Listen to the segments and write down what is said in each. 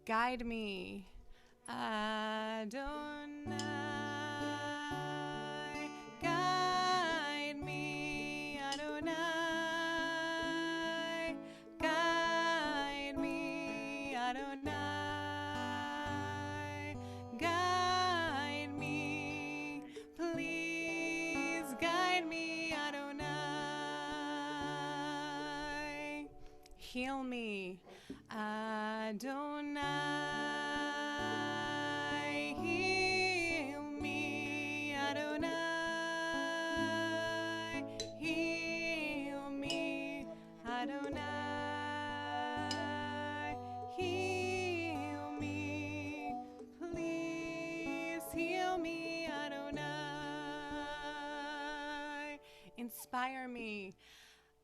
Guide me, Adonai. Guide me, Adonai. Guide me, Adonai. Guide me, please guide me, Adonai. Heal me, Adonai. Heal me, Adonai. Heal me, Adonai. Heal me, please heal me, Adonai. Inspire me,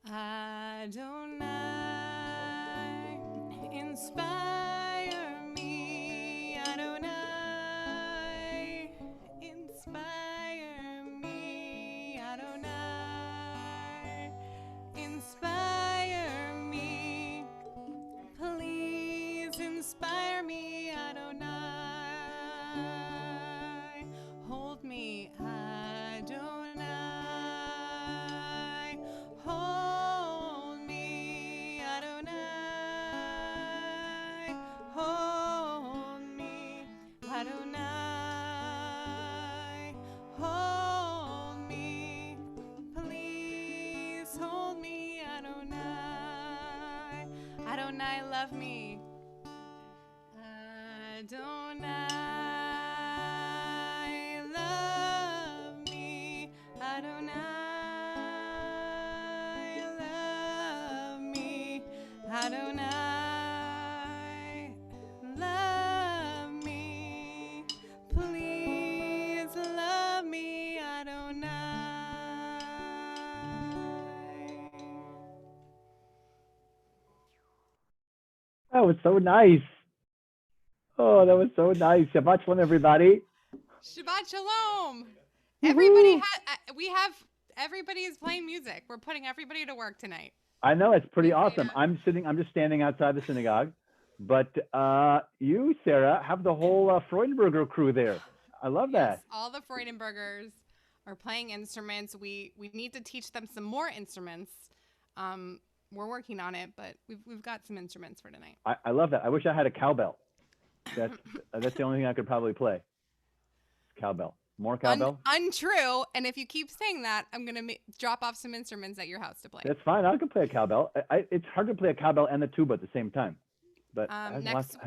Adonai. Inspire me, Adonai. Inspire me, Adonai. Inspire me, please inspire me, Adonai. Hold me, Adonai. Hold me, Adonai. Hold me, Adonai. Hold me, please hold me, Adonai. Adonai, love me. Adonai, love me. Adonai, love me. Adonai, love me. Please love me, Adonai. That was so nice. Oh, that was so nice. Shabbat shalom, everybody. Shabbat shalom. Woohoo! Everybody is playing music. We're putting everybody to work tonight. I know, it's pretty awesome. Freedom. I'm just standing outside the synagogue, but you, Sarah, have the whole Freudenberger crew there. I love Yes, that. all the Freudenbergers are playing instruments. We need to teach them some more instruments. We're working on it, but we've got some instruments for tonight. I love that. I wish I had a cowbell. That's the only thing I could probably play. Cowbell. More cowbell? Untrue. And if you keep saying that, I'm going to drop off some instruments at your house to play. That's fine. I can play a cowbell. It's hard to play a cowbell and a tuba at the same time. But next,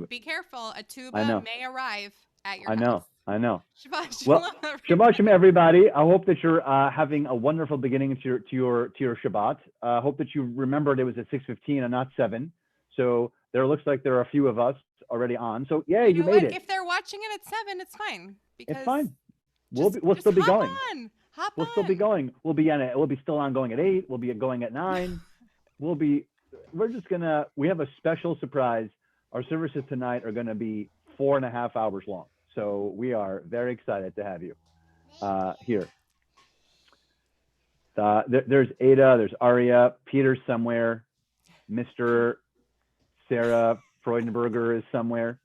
be careful. A tuba may arrive at your house. I know. Shabbat shalom. Well, Shabbat shalom, everybody. I hope that you're having a wonderful beginning to your Shabbat. I hope that you remembered it was at 6:15 and not 7. So there looks like there are a few of us already on. So yeah, you made it. If they're watching it at 7, it's fine. It's fine. We'll still be going. We'll still be going. We'll be still on going at 8. We'll be going at 9. We have a special surprise. Our services tonight are going to be 4.5 hours long. So we are very excited to have you here. There's Ada, there's Aria, Peter's somewhere, Mr. Sarah Freudenberger is somewhere.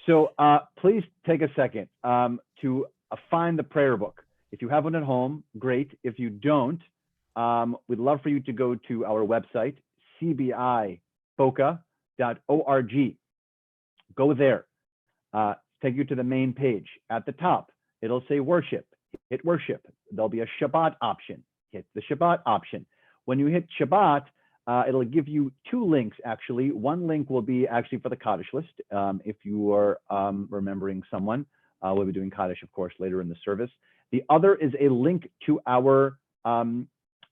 So please take a second to find the prayer book. If you have one at home, great. If you don't, we'd love for you to go to our website, cbiboca.org. Go there. Take you to the main page. At the top, it'll say worship. Hit worship. There'll be a Shabbat option. Hit the Shabbat option. When you hit Shabbat, it'll give you 2 links, actually. One link will be actually for the Kaddish list. If you are remembering someone, we'll be doing Kaddish, of course, later in the service. The other is a link to our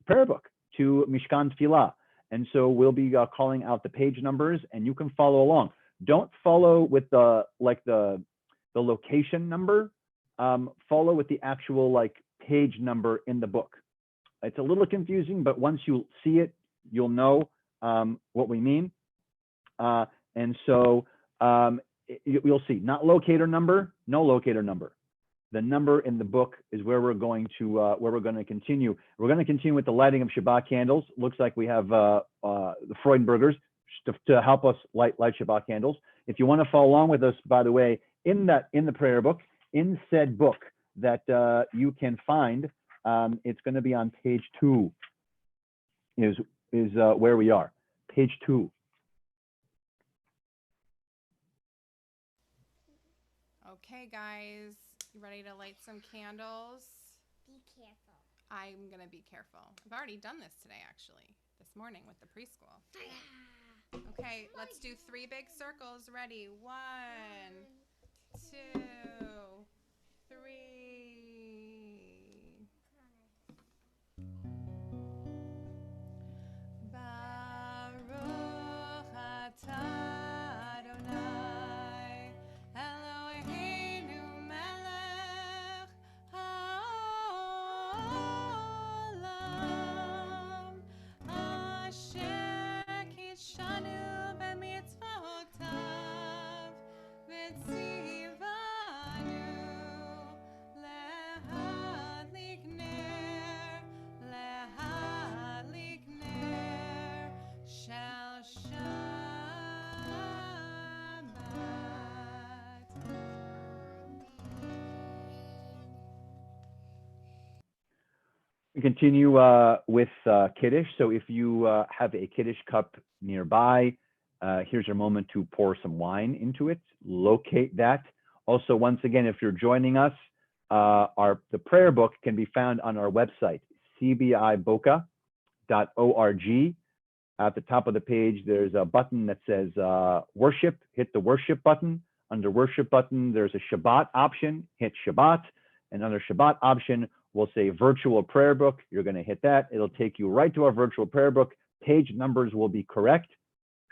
prayer book, to Mishkan Tefillah. And so we'll be calling out the page numbers, and you can follow along. Don't follow with the location number. Follow with the actual page number in the book. It's a little confusing, but once you see it, you'll know what we mean. And so you'll see, not locator number, no locator number. The number in the book is where we're going to continue. We're going to continue with the lighting of Shabbat candles. Looks like we have the Freudenbergers to help us light Shabbat candles. If you want to follow along with us, by the way, in the prayer book, in said book that you can find, it's going to be on page 2. Is where we are. Page 2. Okay, guys, you ready to light some candles? Be careful. I'm gonna be careful. I've already done this today, actually, this morning with the preschool. Okay, let's do 3 big circles. Ready? 1, 2, 3. Baruch atah Adonai Eloheinu melech haolam asher kishanu b'mitzvotav v'tzivanu lehadlik ner shel Shabbat. We continue with Kaddish. So if you have a Kaddish cup nearby, here's your moment to pour some wine into it. Locate that. Also, once again, if you're joining us, the prayer book can be found on our website, cbiboca.org. At the top of the page, there's a button that says worship. Hit the worship button. Under worship button, there's a Shabbat option. Hit Shabbat. And under Shabbat option, we'll say virtual prayer book. You're going to hit that. It'll take you right to our virtual prayer book. Page numbers will be correct.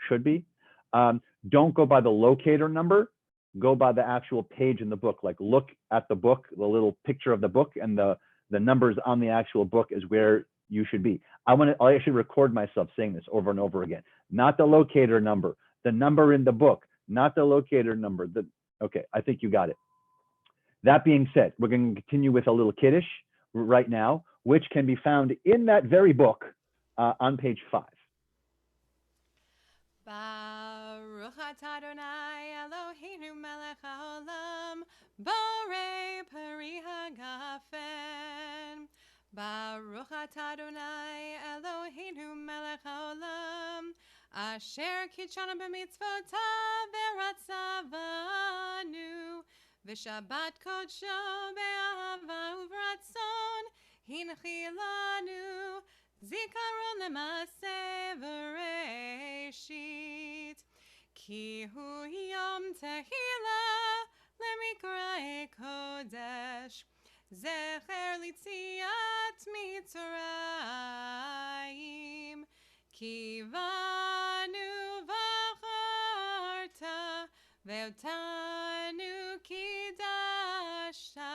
Should be. Don't go by the locator number. Go by the actual page in the book. Like look at the book, the little picture of the book, and the numbers on the actual book is where you should be. I actually record myself saying this over and over again. Not the locator number, the number in the book, not the locator number. Okay, I think you got it. That being said, we're going to continue with a little Kaddish right now, which can be found in that very book on page 5. Baruch atah Adonai Eloheinu melech haolam borei peri hagafen. Baruch atah Adonai Eloheinu melech haolam asher kitshanu b'mitzvotav v'ratzavanu v'shabbat kodsho be'ahava uv'ratzon hinchilanu zikaron l'maseh v'reishit ki hu yom tehillah lemikra'e kodesh zecher litziat mitzrayim ki vanu v'charta ve'otanu kidashta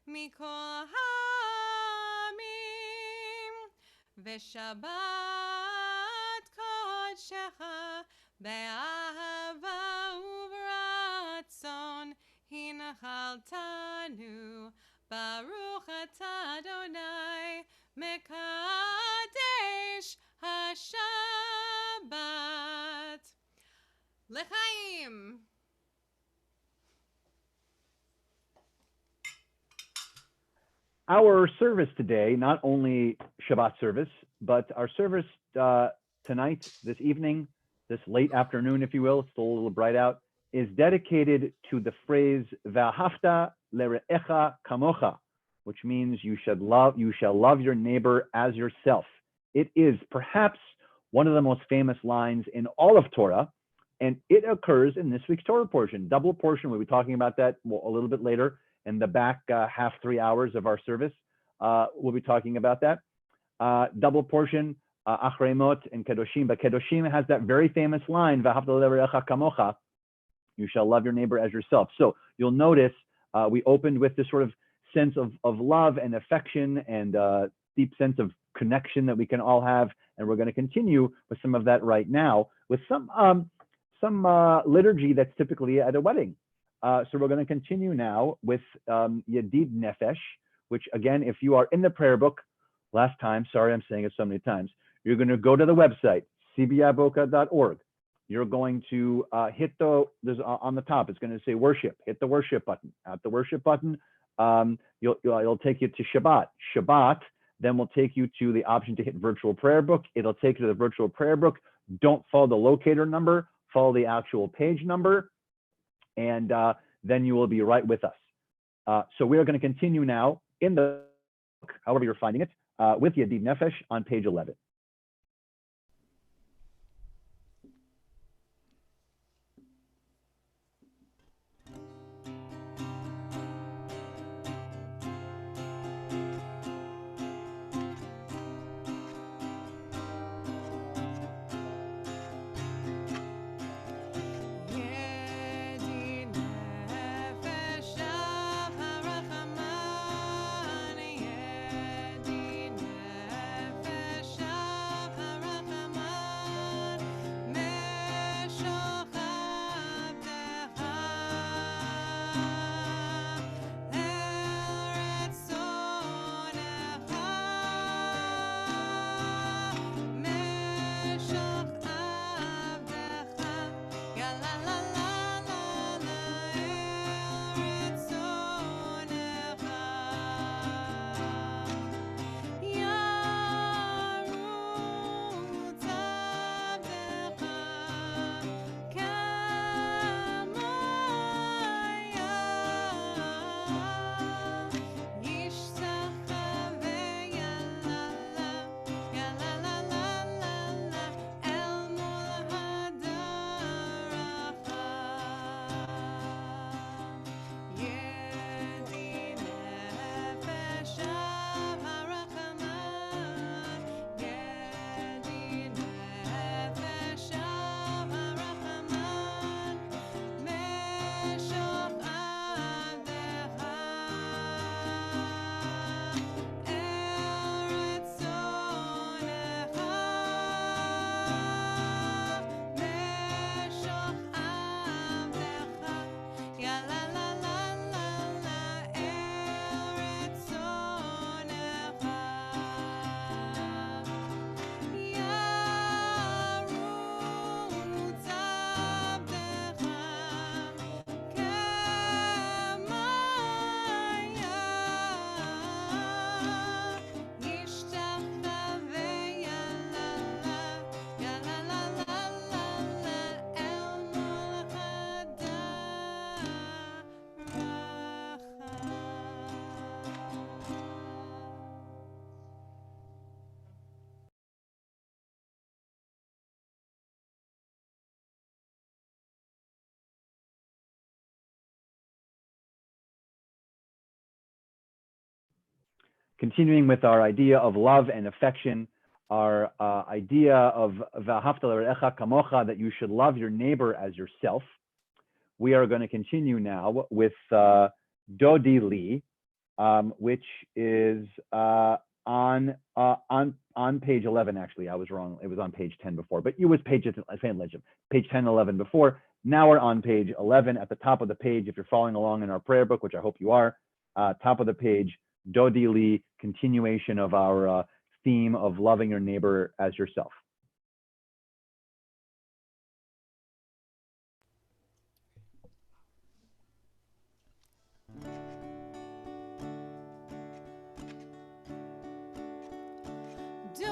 mikol ha'amim v'shabbat kodshecha be'ahava uv'ratzon hinchaltanu Baruch atah Adonai mekadesh hashabbat L'chaim. Our service today, not only Shabbat service, but our service tonight, this evening, this late afternoon, if you will, it's still a little bright out, is dedicated to the phrase "V'ahavta lere'echa kamocha," which means you shall love your neighbor as yourself. It is perhaps one of the most famous lines in all of Torah, and it occurs in this week's Torah portion. Double portion, we'll be talking about that a little bit later. In the back 3 hours of our service, we'll be talking about that. Double portion, Achrei Mot and Kedoshim. But Kedoshim has that very famous line, "V'ahavta lere'echa kamocha," you shall love your neighbor as yourself. So you'll notice we opened with this sort of sense of love and affection and deep sense of connection that we can all have. And we're going to continue with some of that right now with some liturgy that's typically at a wedding. So we're going to continue now with Yedid Nefesh, which again, if you are in the prayer book, last time, sorry, I'm saying it so many times, you're going to go to the website, cbiboca.org. you're going to hit there's on the top, it's going to say worship. Hit the worship button. At the worship button, it'll take you to Shabbat. Shabbat then will take you to the option to hit virtual prayer book. It'll take you to the virtual prayer book. Don't follow the locator number, follow the actual page number, and then you will be right with us. So we are going to continue now in the book, however you're finding it, with Yadid Nefesh on page 11. Continuing with our idea of love and affection, our idea of v'ahavta l're'echa kamocha, that you should love your neighbor as yourself. We are going to continue now with Dodi Li, which is on page 11. Actually, I was wrong. It was on page 10 before, but it was page 10, 11 before. Now we're on page 11 at the top of the page. If you're following along in our prayer book, which I hope you are, top of the page, Dodi Li, continuation of our theme of loving your neighbor as yourself. Do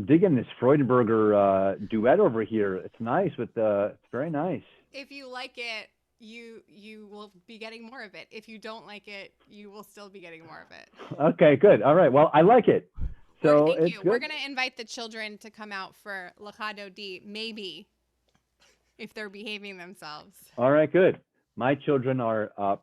I'm digging this Freudenberger duet over here. It's nice with it's very nice. If you like it, you will be getting more of it. If you don't like it, you will still be getting more of it. Okay, good. All right. Well, I like it. So Thank it's you. good. We're going to invite the children to come out for Lecha Dodi, maybe, if they're behaving themselves. All right, good. My children are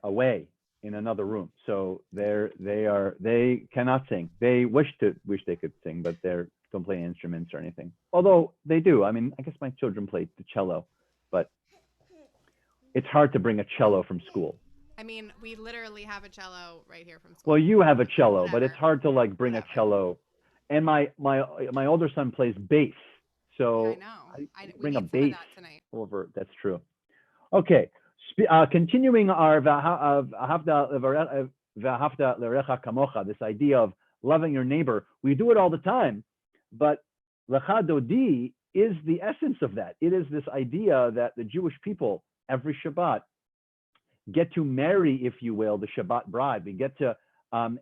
away in another room, so they cannot sing. They wish they could sing, but they don't play instruments or anything. Although they do. I mean, I guess my children play the cello, but it's hard to bring a cello from school. I mean, we literally have a cello right here from school. Well, you have a cello, Whatever. but it's hard to like bring a cello. And my older son plays bass, so I know. I We bring need a bass some of that tonight. over. That's true. Okay, continuing our v'ahavta l'recha kamocha, this idea of loving your neighbor. We do it all the time, but lecha dodi is the essence of that. It is this idea that the Jewish people every Shabbat get to marry, if you will, the Shabbat bride. We get to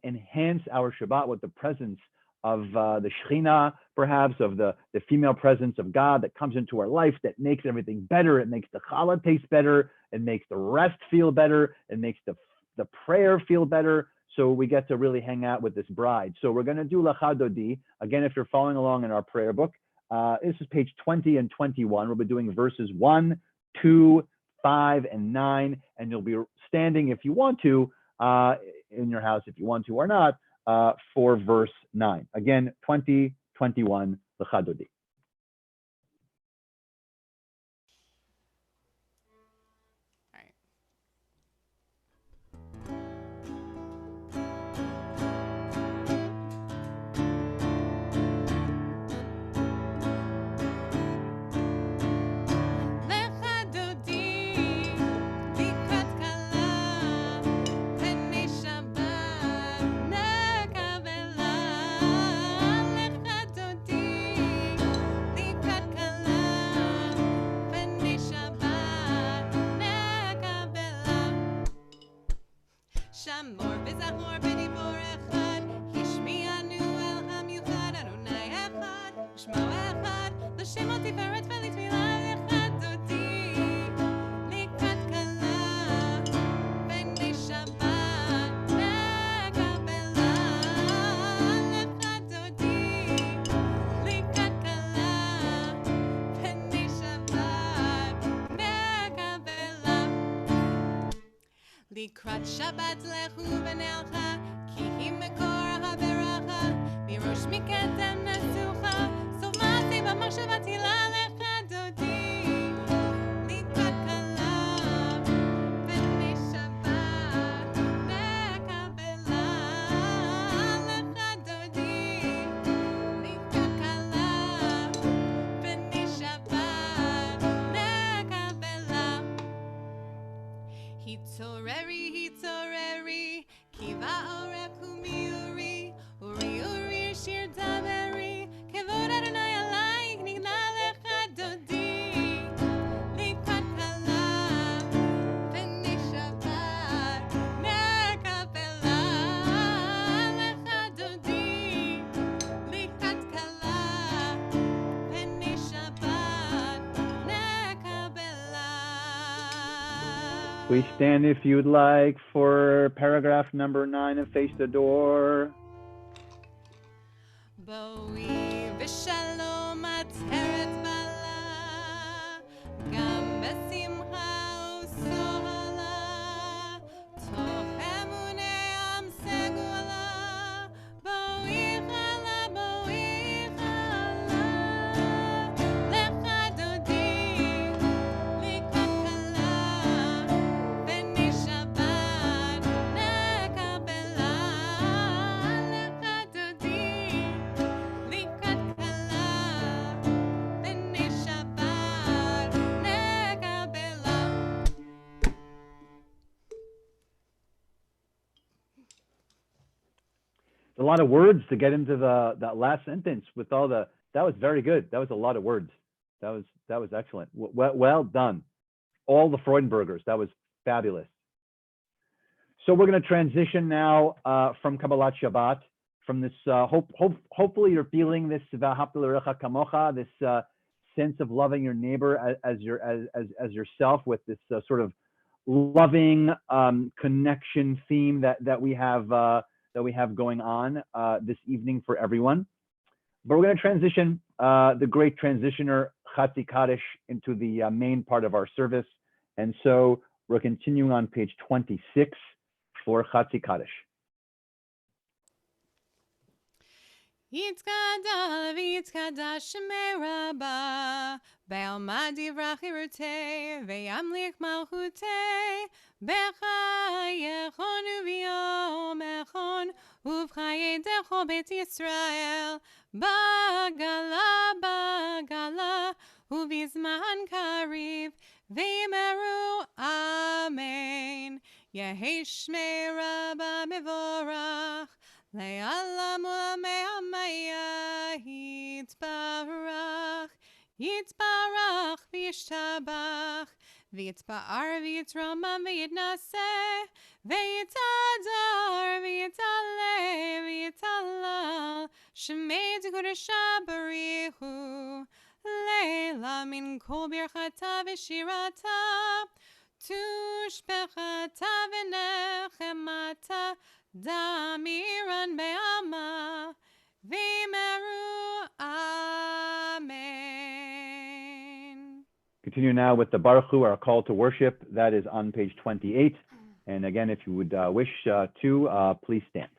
enhance our Shabbat with the presence of the Shekhinah, perhaps, of the female presence of God that comes into our life, that makes everything better. It makes the challah taste better. It makes the rest feel better. It makes the prayer feel better. So we get to really hang out with this bride. So we're going to do Lecha Dodi. Again, if you're following along in our prayer book, this is page 20 and 21. We'll be doing verses 1, 2, 5, and 9, and you'll be standing if you want to in your house, if you want to or not, for verse 9. Again, 20, 21, Lecha Dodi. שמור וזכור בדיבור אחד, השמיענו אל המיוחד, אדוני אחד, ושמו אחד, לשמו תפארת ולתפילה לך דודי, לקראת כלה, בני שבת נקבלה, לך דודי, לקראת כלה, בני שבת נקבלה. לקראת שבת לכו ונלכה, כי היא מקור הברכה, מראש מקדם נסוכה, סוף מעשי במחשבה תהילה לך דודי, לקראת כלה, בני שבת נקבלה, לך דודי, לקראת כלה, בני שבת נקבלה. התעוררי, כי באורק ומיורי, אורי שיר דברי, כבוד אדוני עלייך נגלה לך דודי, לקראת כלה, בני שבת נקבלה, לך דודי, לקראת כלה, בני שבת נקבלה. Please stand if you'd like for paragraph number 9 and face the door. בואי בשלום עצרת בלה, גם בשמחה וסהלה, תוך אמוני עם סגולה, בואי חלה, לך דודי, לקראת כלה, בני שבת נקבלה, לך דודי, לקראת כלה, בני שבת נקבלה. A lot of words to get into that last sentence with all that was very good. That was a lot of words. That was excellent. Well done. All the Freudenbergers. That was fabulous. So we're going to transition now from Kabbalat Shabbat from this hopefully you're feeling this v'ahavta l'recha kamocha, this sense of loving your neighbor as yourself, with this sort of loving connection theme that we have going on this evening for everyone. But we're going to transition the great transitioner Chatzi Kaddish into the main part of our service, and so we're continuing on page 26 for Chatzi Kaddish. Yitzkadal v'yitzkadash meraba, be'alma divrach irutei, ve'yamlich malchutei, b'chayechon u'v'yom echon, u'v'chayedecho bet Yisrael, bagala, u'v'zman kariv, ve'yimeru amen, yehi shmei rabba mevorach, Le'alam u'lamei hamaya yitzbarach v'yishtabach v'yitzba'ar v'yitzroman v'yitnaseh v'yitzadar v'yitzaleh v'yitzalal shemei t'kodesha barichu le'la min kol birchata v'shirata tushbechata v'nechemata Damiran be'alma v'imeru amen. Continue now with the Baruch Hu, our call to worship. That is on page 28. And again, if you would wish to, please stand.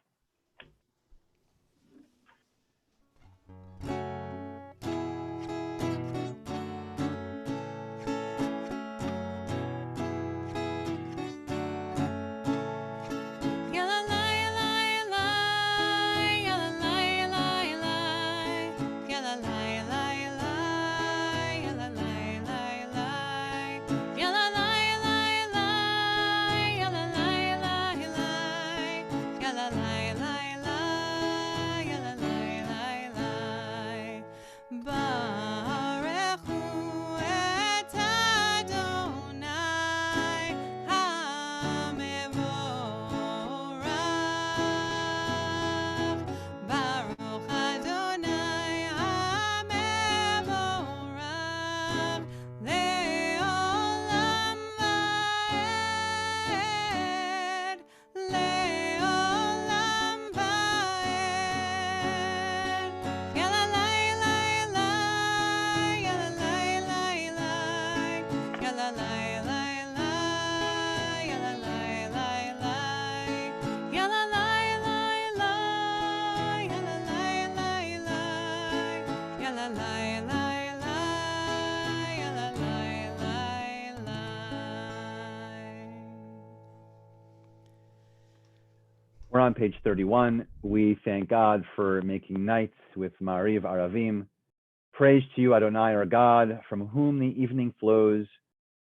We're on page 31. We thank God for making nights with Ma'ariv Aravim. Praise to you, Adonai, our God, from whom the evening flows.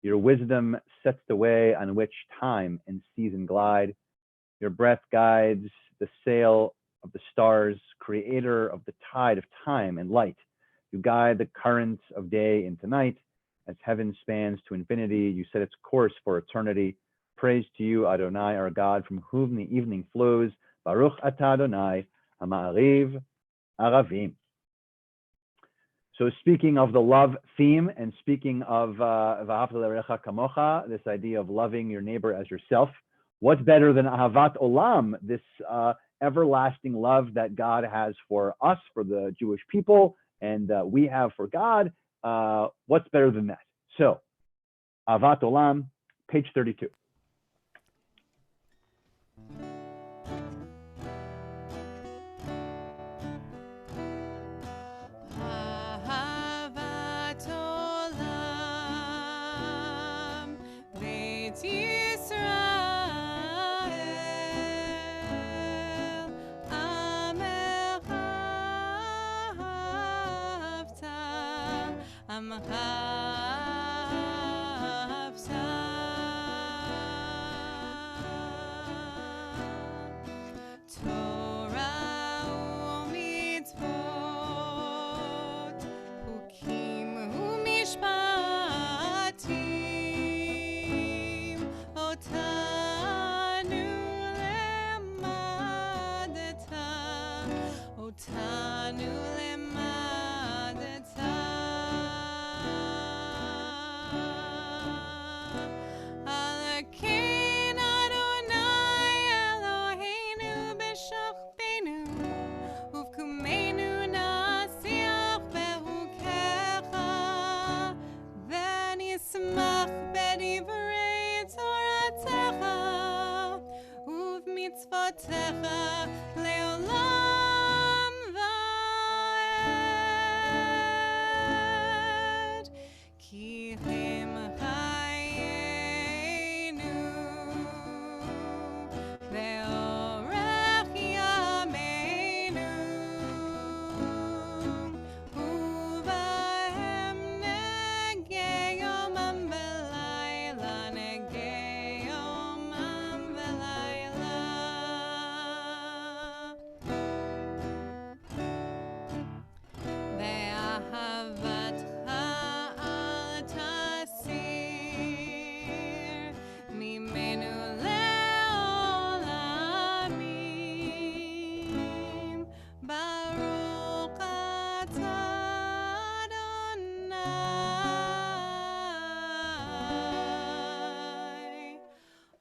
Your wisdom sets the way on which time and season glide. Your breath guides the sail of the stars, creator of the tide of time and light. You guide the currents of day into night. As heaven spans to infinity, you set its course for eternity. Praise to you, Adonai, our God, from whom the evening flows. Baruch atah Adonai, Ma'ariv Aravim. So speaking of the love theme and speaking of v'ahavta l'recha kamocha, this idea of loving your neighbor as yourself, what's better than ahavat olam, this everlasting love that God has for us, for the Jewish people, and we have for God? What's better than that? So, ahavat olam, page 32. לעולם ועד, כי הם חיינו ואורך ימינו, ובהם נגה יומם ולילה, נגה יומם ולילה. ואהבתך אל תסיר ממנו לעולמים. ברוך אתה אדוני,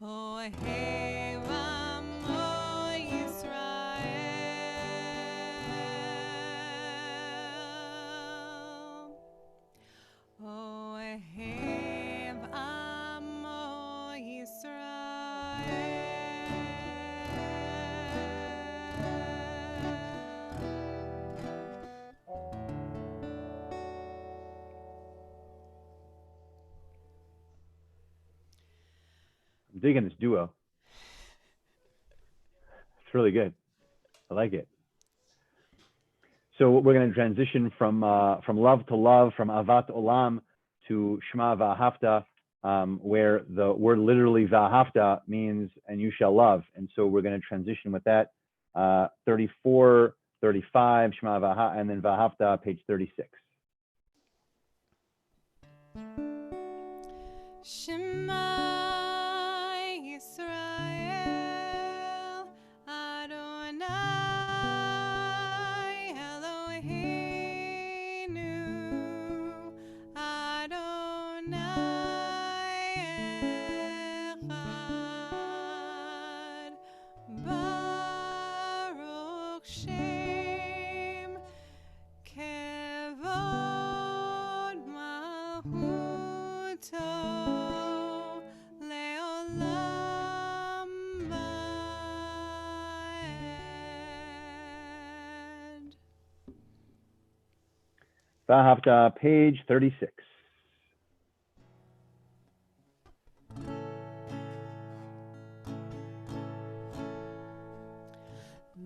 אוהב עמו ישראל. אוהב עמו I'm digging this duo. It's really good. I like it. So we're going to transition from love to love, from avat olam to shema va'ahavta, where the word literally va'ahavta means and you shall love. And so we're going to transition with that. 34, 35, shema va'ahavta, and then va'ahavta, page 36. Shema Yisrael, Adonai Eloheinu, Adonai Echad, Baruch Shem Kevod Malchuto Leolam Vaed. Va'ahavta, page 36.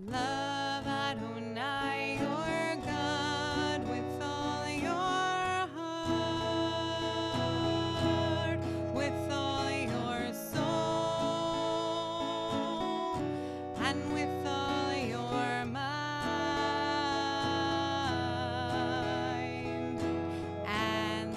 Love Adonai your God with all your heart, with all your soul, and with all your mind. And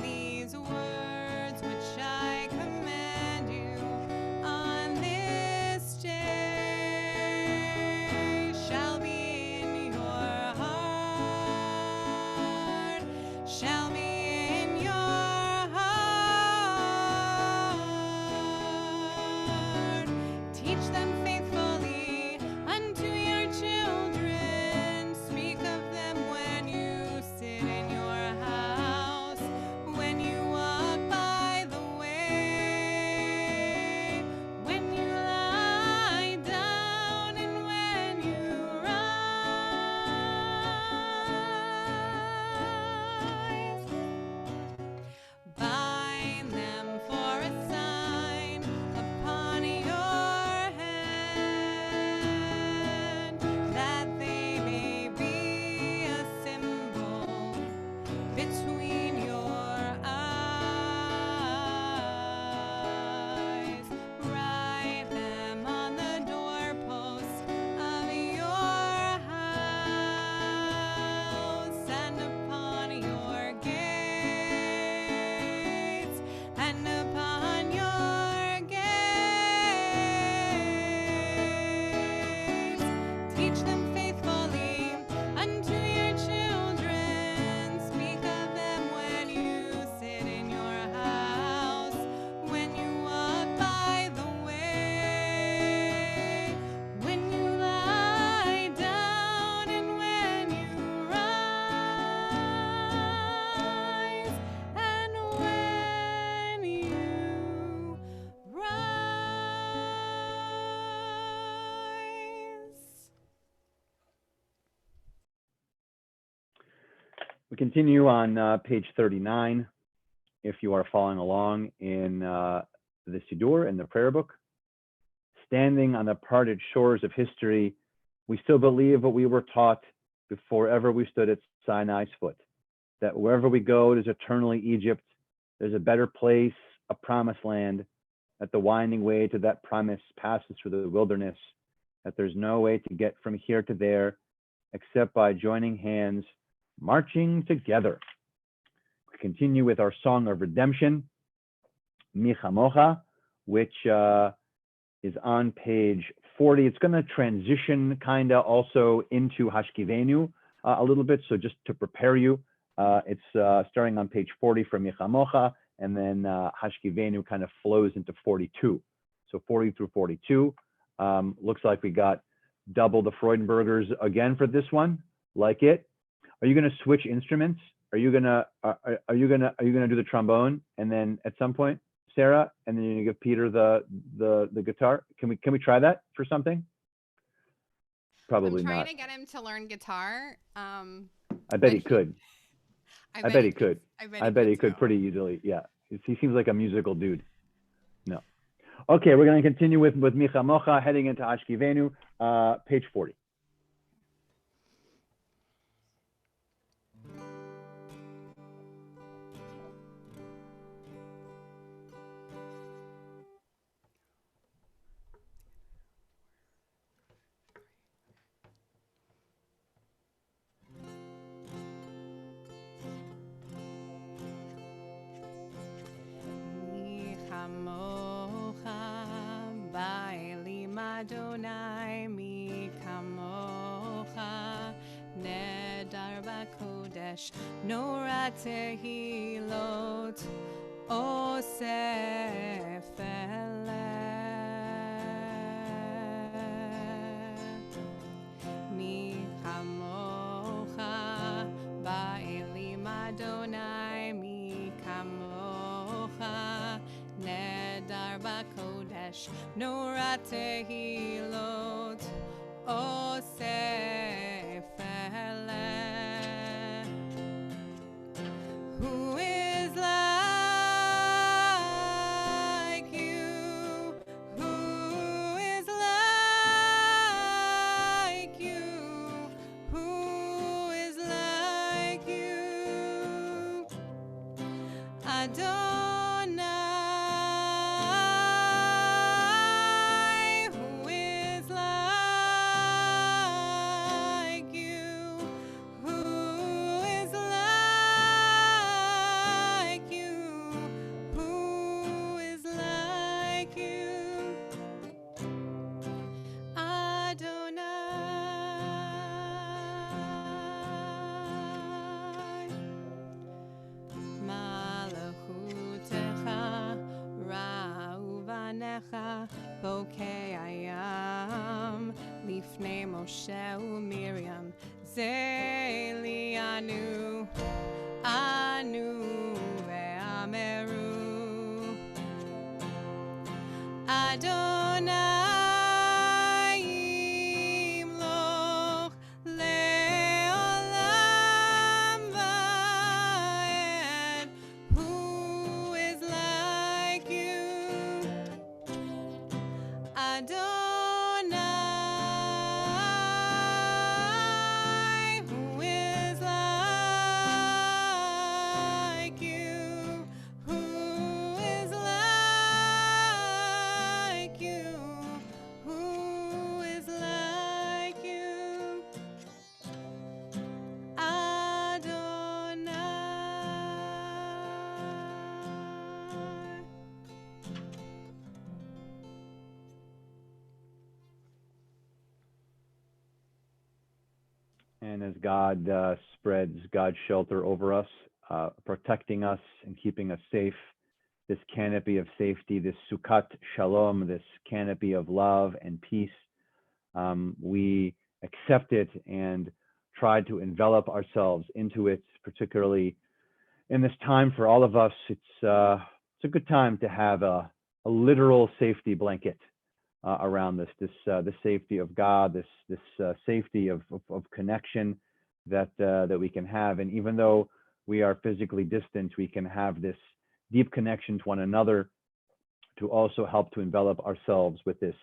Continue on page 39, if you are following along in the Siddur, in the prayer book. Standing on the parted shores of history, we still believe what we were taught before ever we stood at Sinai's foot, that wherever we go, there's eternally Egypt, there's a better place, a promised land, that the winding way to that promise passes through the wilderness, that there's no way to get from here to there except by joining hands, marching together. We continue with our song of redemption, Mi Chamocha, which is on page 40. It's going to transition kind of also into Hashkivenu a little bit. So just to prepare you, it's starting on page 40 from Mi Chamocha, and then Hashkivenu kind of flows into 42. So 40 through 42. Looks like we got double the Freudenbergers again for this one. Like it. Are you going to switch instruments? Are you gonna do the trombone, and then at some point, Sarah, and then you're gonna give Peter the guitar? Can we try that for something? Probably I'm trying not. to get him to learn guitar. I bet he could. I bet he could. I bet he could pretty easily. Yeah, he seems like a musical dude. No. Okay, we're going to continue with Mi Chamocha, heading into Hashkivenu, page 40. Adonai mi kamocha nedar b'kodesh nora tehilot osef mi kamocha ba'elim Adonai mi kamocha nedar b'kodesh nora tehilot osef who is like you? Who is like you? Who is like you? Adonai. Bokeh ayam lifnei Moshe uMiriam zelianu anu ve'ameru Adonai imloch le'olam va'ed. Who is like you? Adonai, who is like you? Who is like you? Who is like you? Adonai. And as God spreads God's shelter over us, protecting us and keeping us safe, this canopy of safety, this Sukkot Shalom, this canopy of love and peace, we accept it and try to envelop ourselves into it, particularly in this time for all of us. It's a good time to have a literal safety blanket around this, the safety of God, this safety of connection, that we can have. And even though we are physically distant, we can have this deep connection to one another to also help to envelop ourselves with this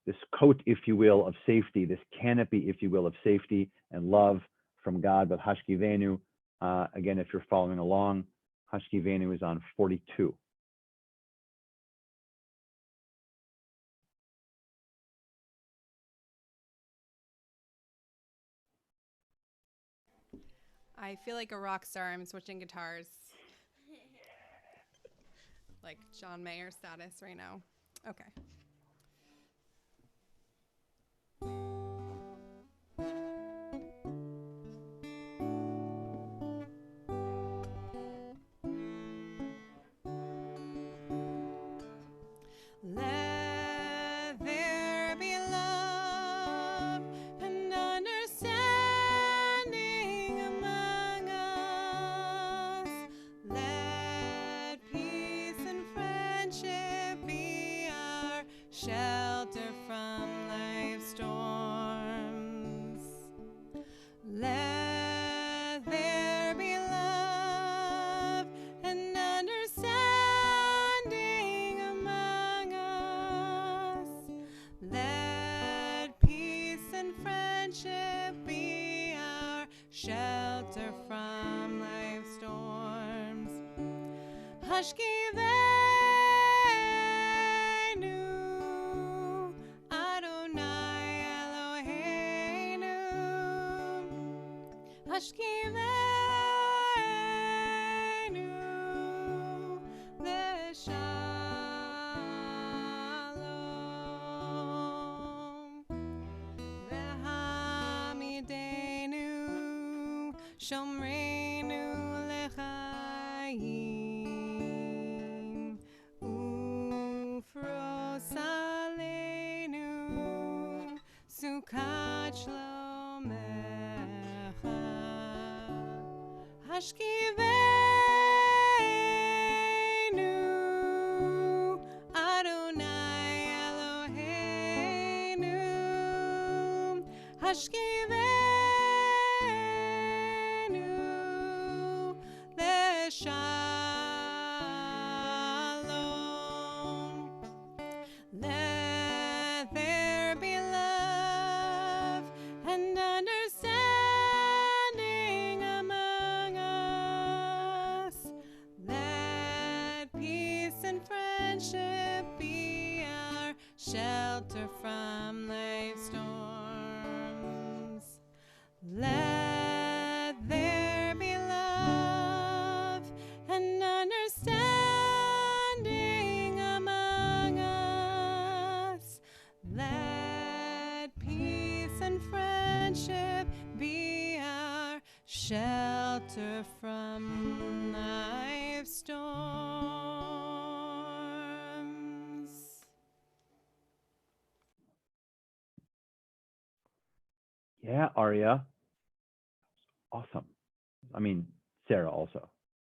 this coat, if you will, of safety, this canopy, if you will, of safety and love from God. But Hashkivenu, again, if you're following along, Hashkivenu is on 42. I feel like a rock star. I'm switching guitars. Like John Mayer status right now. Okay. Let there be love and understanding among us. Let peace and friendship be our shelter from life's storms. Let there be love and understanding among us. Let peace and friendship be our shelter from life's storms. Hashkivenu, Adonai Eloheinu. Hashkivenu, Leshalom. Vehamidenu, Shomreinu Lechayim. Ufrosalenu, Sukat Shlomecha. Hashkivenu, Adonai Eloheinu. Hashkivenu, Leshalom. Let there be love and understanding among us. Let peace and friendship be our shelter from life's storms. Let there be love and understanding among us. Let peace and friendship be our shelter from life's storms. Yeah, Arya. Awesome. I mean, Sarah also,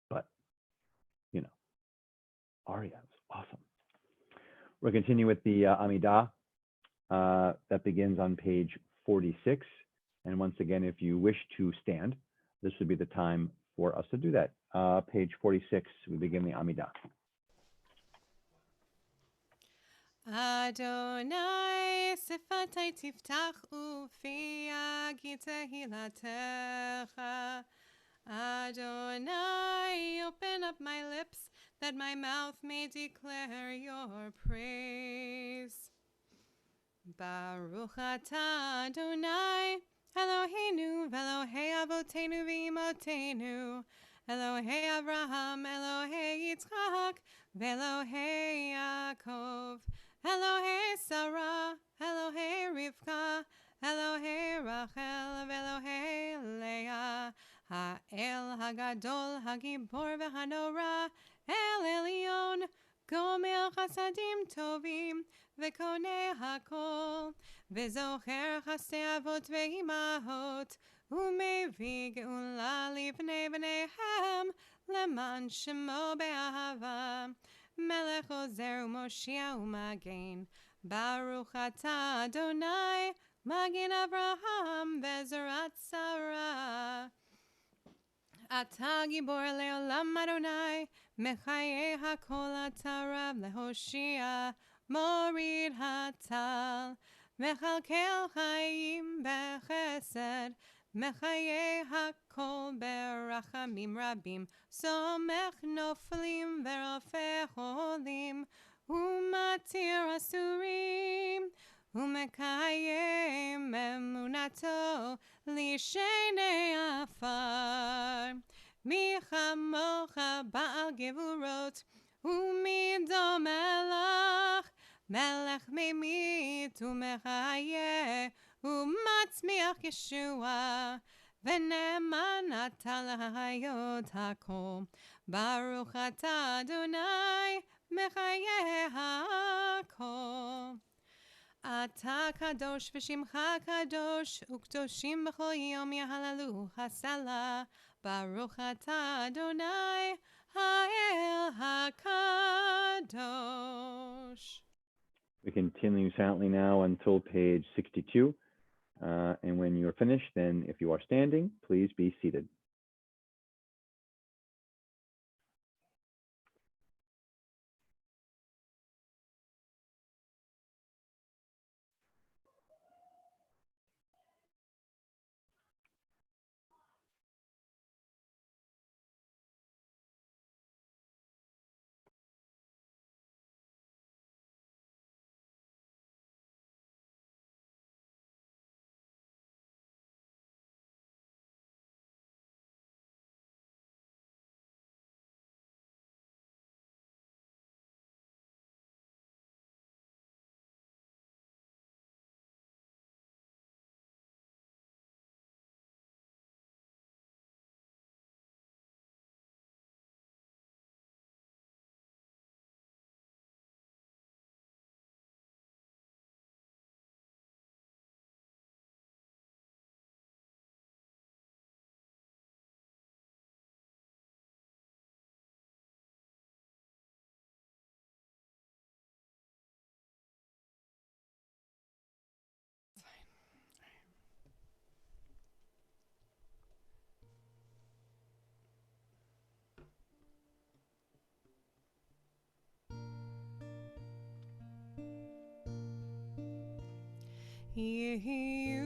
but you know, Arya is awesome. We're continuing with the Amidah that begins on page 46. And once again, if you wish to stand, this would be the time for us to do that. Page 46, we begin the Amidah. Adonai sifatai tiftach ufi yagi tehilatecha. Adonai, open up my lips that my mouth may declare your praise. Baruch atah Adonai, Eloheinu v'Elohei avotenu v'imotenu, Elohei Avraham, Elohei Yitzchak, v'Elohei Yaakov, Elohei Sarah, Elohei Rivka, Elohei Rachel, v'Elohei Leah, Ha'el Hagadol, Hagibor v'Hanora, El Elyon, Gomer Chasadim Tovim, V'Konei Hakol, V'Zocher Chasdei Avot V'Imahot, U'Mevi Geula Livnei V'neihem, Leman Shemo Be'ahava, Melech Ozer U'Moshia U'Magen, Baruch Atah Adonai, Magen Avraham ve'Zerat Sarah. אתה גיבור לעולם אדוני, מחיי הכל אתה רב להושיע, מוריד הטל, מכלכל חיים בחסד, מחיי הכל ברחמים רבים, סומך נופלים ורופא חולים, ומתיר אסורים, ומקיים אמונתו לשני עפר. מי כמוך בעל גבורות, ומי דומה לך, מלך ממית ומחיה, ומצמיח ישועה, ונאמן אתה להחיות הכל. ברוך אתה אדוני, מחיה הכל. אתה קדוש ושמך קדוש, וקדושים בכל יום יהללו הסלה. ברוך אתה אדוני, האל הקדוש. We continue silently now until page 62. And when you're finished, then if you are standing, please be seated. יהיו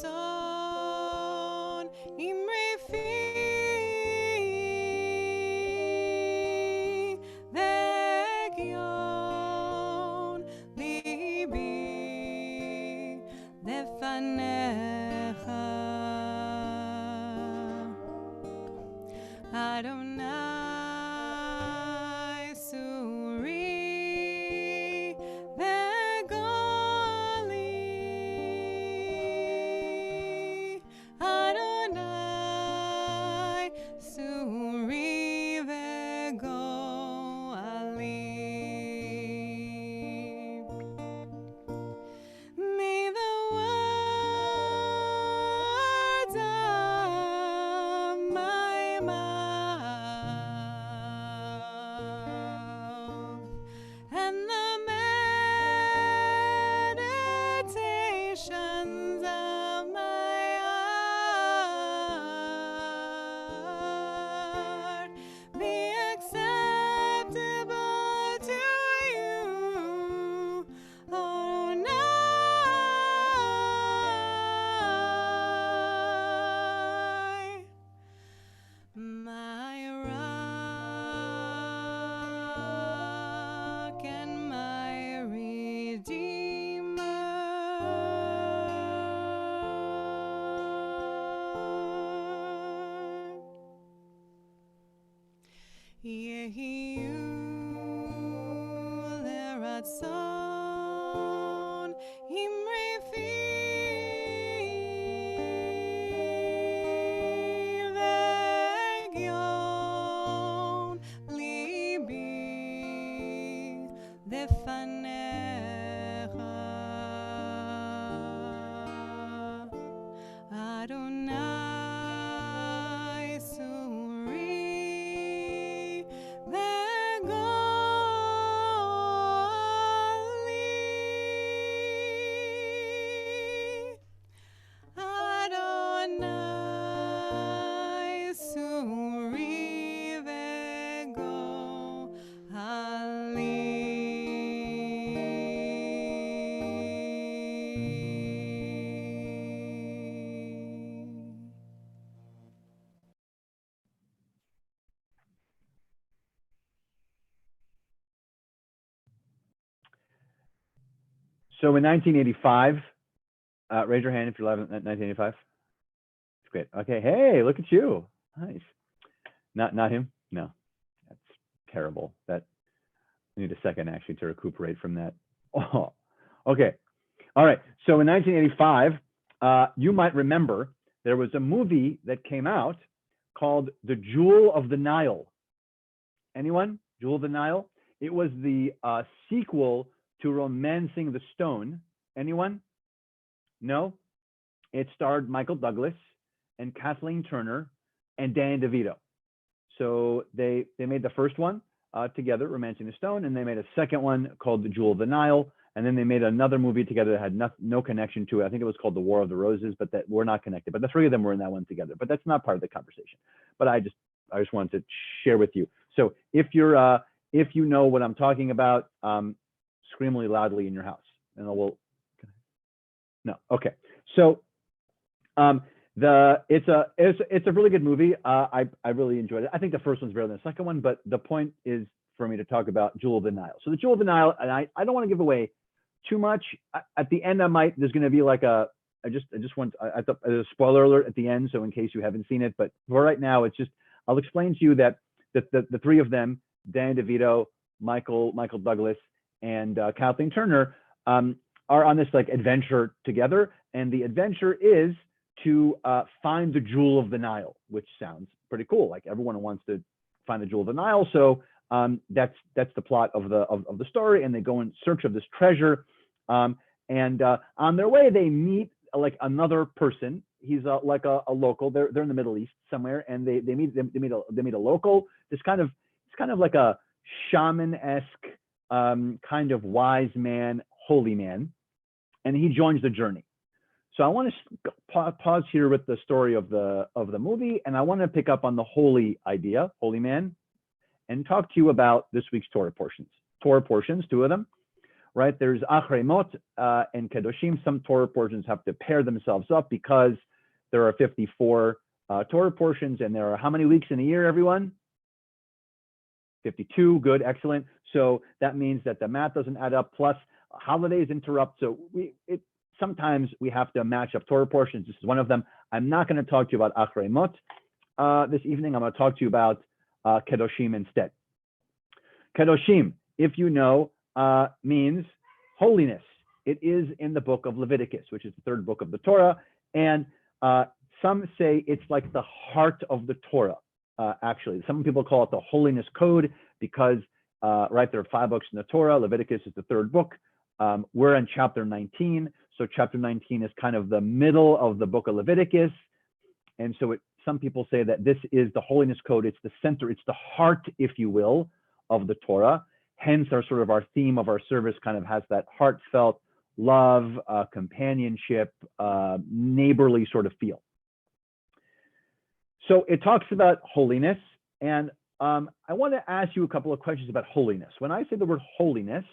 לרצון אמרי פי והגיון ליבי לפניך אדוני סורי וגולי אדוני סורי וגולי May the words of my mouth and the meditations of my heart be acceptable to you, Adonai, my rock and my redeemer. יהיו לרצון אמרי פי והגיון ליבי לפניך אדוני סורי וגולי So in 1985, raise your hand if you're alive in 1985. It's great. Okay. Hey, look at you. Nice. Not him. No, that's terrible. That I need a second actually to recuperate from that. Oh, okay. All right. So in 1985, you might remember there was a movie that came out called The Jewel of the Nile. Anyone? Jewel of the Nile? It was the sequel to Romancing the Stone. Anyone? No? It starred Michael Douglas and Kathleen Turner and Danny DeVito. So they made the first one together, Romancing the Stone, and they made a second one called The Jewel of the Nile. And then they made another movie together that had no connection to it. I think it was called The War of the Roses, but that were not connected. But the three of them were in that one together. But that's not part of the conversation. But I just wanted to share with you. So if you know what I'm talking about, scream really loudly in your house, and we'll. No, okay. So it's a really good movie. I really enjoyed it. I think the first one's better than the second one, but the point is for me to talk about Jewel of the Nile. So the Jewel of the Nile, and I don't want to give away too much. At the end, there's going to be like I thought there's a spoiler alert at the end, so in case you haven't seen it, but for right now, I'll explain to you that the three of them, Dan DeVito, Michael Douglas, and Kathleen Turner, are on this like adventure together, and the adventure is to find the Jewel of the Nile, which sounds pretty cool. Like everyone wants to find the Jewel of the Nile, so that's the plot of the story, and they go in search of this treasure. And on their way, they meet like another person. He's like a local. They're in the Middle East somewhere, and they meet a local. It's kind of like a shaman-esque kind of wise man, holy man, and he joins the journey. So I want to pause here with the story of the movie, and I want to pick up on the holy idea, holy man, and talk to you about this week's Torah portions. Torah portions, two of them, right? There's Achrei Mot and Kedoshim. Some Torah portions have to pair themselves up because there are 54 Torah portions, and there are how many weeks in a year, everyone? 52. Good, excellent. So that means that the math doesn't add up. Plus, holidays interrupt. So sometimes we have to match up Torah portions. This is one of them. I'm not going to talk to you about Achrei Mot this evening. I'm going to talk to you about Kedoshim instead. Kedoshim, if you know, means holiness. It is in the book of Leviticus, which is the third book of the Torah. And some say it's like the heart of the Torah, actually. Some people call it the holiness code because, right, there are 5 books in the Torah. Leviticus is the third book. We're in chapter 19. So chapter 19 is kind of the middle of the book of Leviticus. And so some people say that this is the holiness code. It's the center, it's the heart, if you will, of the Torah. Hence, our theme of our service kind of has that heartfelt love, companionship, neighborly sort of feel. So it talks about holiness. And I want to ask you a couple of questions about holiness. When I say the word holiness,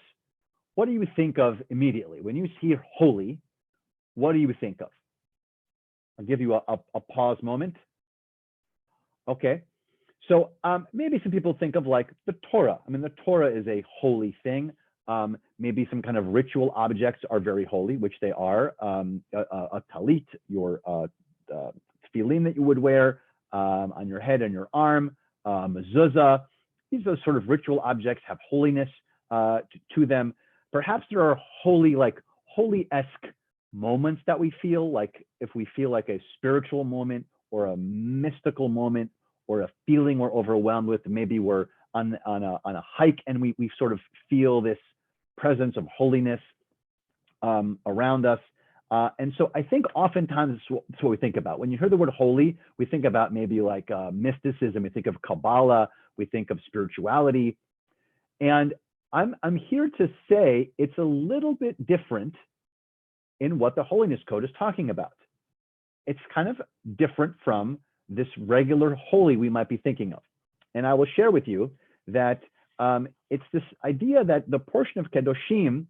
what do you think of immediately? When you hear holy, what do you think of? I'll give you a pause moment. Okay. So maybe some people think of like the Torah. I mean, the Torah is a holy thing. Maybe some kind of ritual objects are very holy, which they are. A talit, your tefillin that you would wear on your head and your arm, mezuzah. These are sort of ritual objects, have holiness to them. Perhaps there are holy-esque moments that we feel, like if we feel like a spiritual moment or a mystical moment or a feeling we're overwhelmed with. Maybe we're on a hike and we sort of feel this presence of holiness around us. And so I think oftentimes that's what we think about. When you hear the word holy, we think about maybe like mysticism, we think of Kabbalah, we think of spirituality. And I'm here to say it's a little bit different in what the holiness code is talking about. It's kind of different from this regular holy we might be thinking of. And I will share with you that it's this idea that the portion of Kedoshim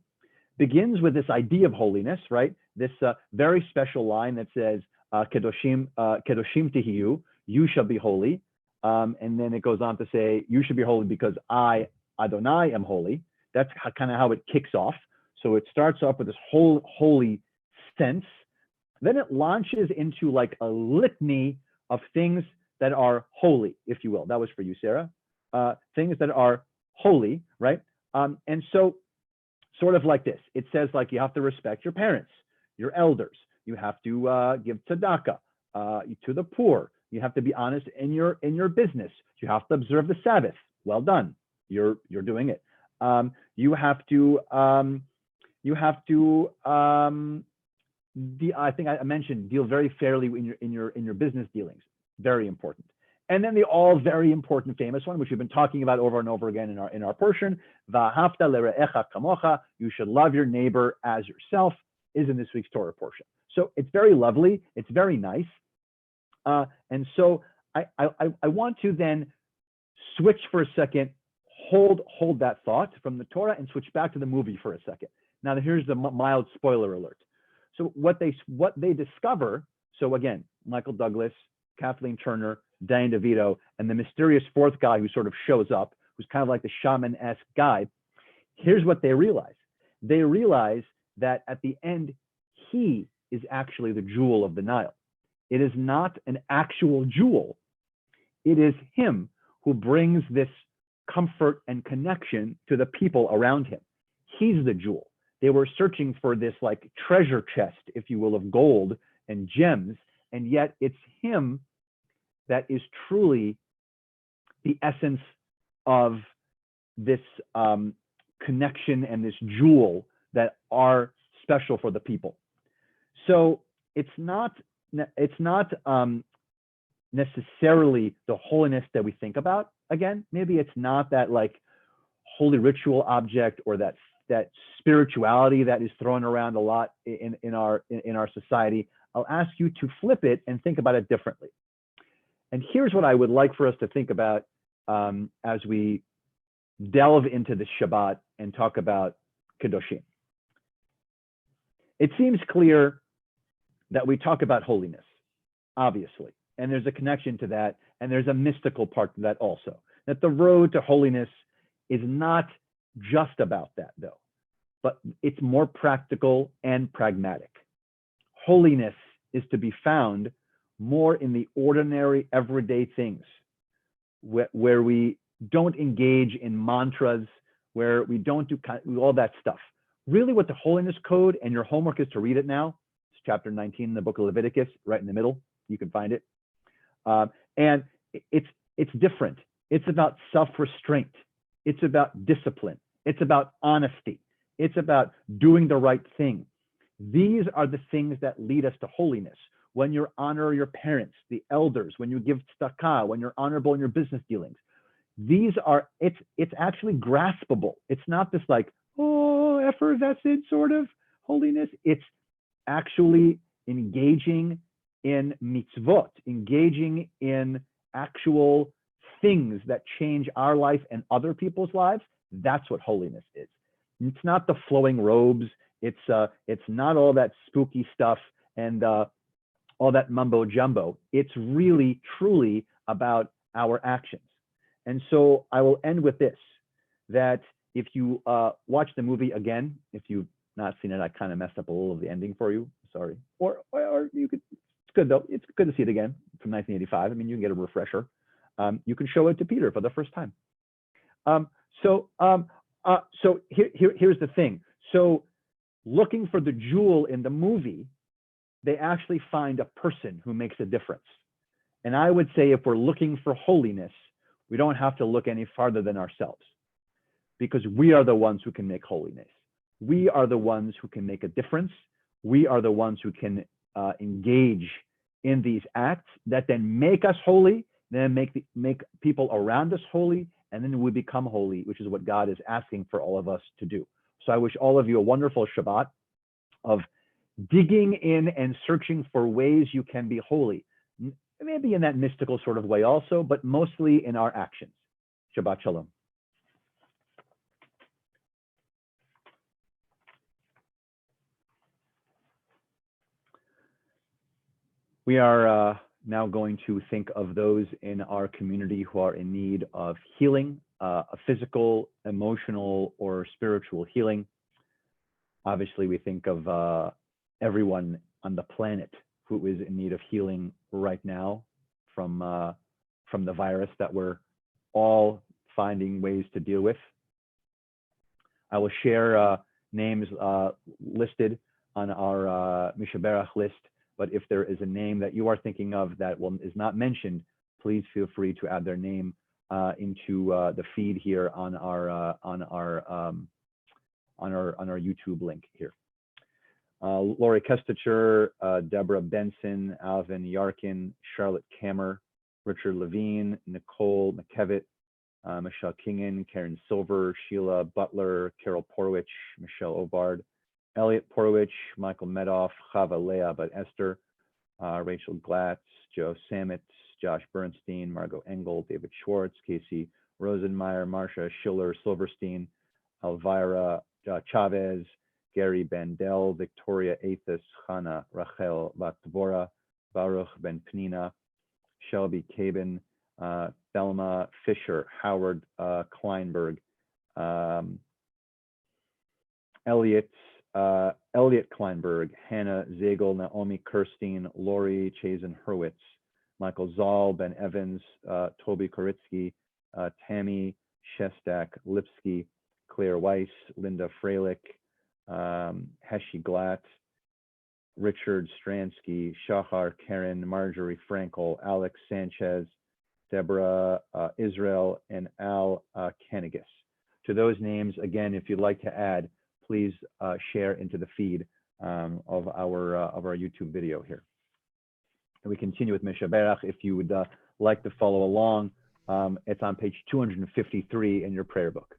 begins with this idea of holiness, right? This very special line that says, Kedoshim tihiyu, you shall be holy. And then it goes on to say, you should be holy because I, Adonai, am holy. That's kind of how it kicks off. So it starts off with this whole holy sense. Then it launches into like a litany of things that are holy, if you will. That was for you, Sarah. Things that are holy, right? And so sort of like this, it says like you have to respect your parents, your elders. You have to give tzedakah to the poor. You have to be honest in your business. You have to observe the Sabbath. Well done. You're doing it. You have to I think I mentioned deal very fairly in your business dealings. Very important. And then the all very important famous one, which we've been talking about over and over again in our portion, V'ahavta lere'echa kamocha, you should love your neighbor as yourself, is in this week's Torah portion. So it's very lovely. It's very nice. And so I want to then switch for a second, hold that thought from the Torah and switch back to the movie for a second. Now here's the mild spoiler alert. So what they discover, so again, Michael Douglas, Kathleen Turner, Danny DeVito, and the mysterious fourth guy who sort of shows up, who's kind of like the shaman-esque guy. Here's what they realize. They realize that at the end, he is actually the jewel of the Nile. It is not an actual jewel. It is him who brings this comfort and connection to the people around him. He's the jewel. They were searching for this like treasure chest, if you will, of gold and gems, and yet it's him that is truly the essence of this connection and this jewel that are special for the people. So it's not necessarily the holiness that we think about. Again, maybe it's not that like holy ritual object or that spirituality that is thrown around a lot in our society. I'll ask you to flip it and think about it differently. And here's what I would like for us to think about as we delve into the Shabbat and talk about Kedoshim. It seems clear that we talk about holiness, obviously, and there's a connection to that, and there's a mystical part to that also. That the road to holiness is not just about that, though, but it's more practical and pragmatic. Holiness is to be found more in the ordinary, everyday things, where we don't engage in mantras, where we don't do all that stuff. Really what the holiness code, and your homework is to read it now, it's chapter 19 in the book of Leviticus, right in the middle, you can find it. And it's different. It's about self-restraint. It's about discipline. It's about honesty. It's about doing the right thing. These are the things that lead us to holiness. When you honor your parents, the elders, when you give tzedakah, when you're honorable in your business dealings. These are, it's actually graspable. It's not this like, oh, effervescent sort of holiness. It's actually engaging in mitzvot, engaging in actual things that change our life and other people's lives. That's what holiness is. It's not the flowing robes. It's not all that spooky stuff and all that mumbo jumbo. It's really, truly about our actions. And so I will end with this, that if you watch the movie again, if you've not seen it, I kind of messed up a little of the ending for you, sorry. Or you could, it's good though, it's good to see it again from 1985. I mean, you can get a refresher. You can show it to Peter for the first time. So here's the thing. So looking for the jewel in the movie, they actually find a person who makes a difference. And I would say if we're looking for holiness, we don't have to look any farther than ourselves, because we are the ones who can make holiness. We are the ones who can make a difference. We are the ones who can engage in these acts that then make us holy, then make people around us holy, and then we become holy, which is what God is asking for all of us to do. So I wish all of you a wonderful Shabbat of digging in and searching for ways you can be holy. Maybe in that mystical sort of way also, but mostly in our actions. Shabbat Shalom. We are now going to think of those in our community who are in need of healing, a physical, emotional, or spiritual healing. Obviously, we think of everyone on the planet who is in need of healing right now from the virus that we're all finding ways to deal with. I will share names listed on our Mishaberach list, but if there is a name that you are thinking of that is not mentioned, please feel free to add their name into the feed here on our YouTube link here. Lori Kestacher, Deborah Benson, Alvin Yarkin, Charlotte Kammer, Richard Levine, Nicole McKevitt, Michelle Kingen, Karen Silver, Sheila Butler, Carol Porowich, Michelle Obard, Elliot Porowich, Michael Medoff, Chava Leah, but Esther, Rachel Glatz, Joe Samet, Josh Bernstein, Margot Engel, David Schwartz, Casey Rosenmeyer, Marsha Schiller Silverstein, Elvira Chavez, Gary Bandel, Victoria Athos, Chana Rachel Batvora, Baruch Ben Penina, Shelby Cabin, Thelma Fisher, Howard Kleinberg, Elliot Kleinberg, Hannah Zagel, Naomi Kirstein, Lori Chazen Hurwitz, Michael Zoll, Ben Evans, Toby Koritsky, Tammy Shestak Lipsky, Claire Weiss, Linda Freilich, Heshi Glatt, Richard Stransky, Shahar Karen, Marjorie Frankel, Alex Sanchez, Deborah Israel, and Al Kanigas. To those names, again, if you'd like to add, please share into the feed of our YouTube video here. And we continue with Mishaberach. If you would like to follow along, it's on page 253 in your prayer book.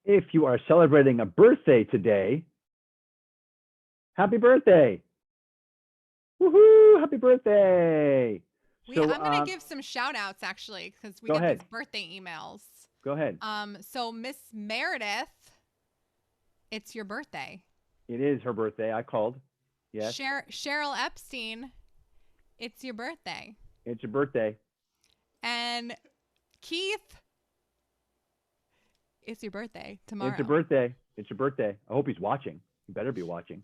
If you are celebrating a birthday today, happy birthday. Woohoo, happy birthday. I'm going to give some shout outs actually, because we get these birthday emails. Go ahead. So Miss Meredith, it's your birthday. It is her birthday. I called. Yes. Cheryl Epstein, it's your birthday. It's your birthday. And Keith, it's your birthday tomorrow. It's your birthday. It's your birthday. I hope he's watching. He better be watching.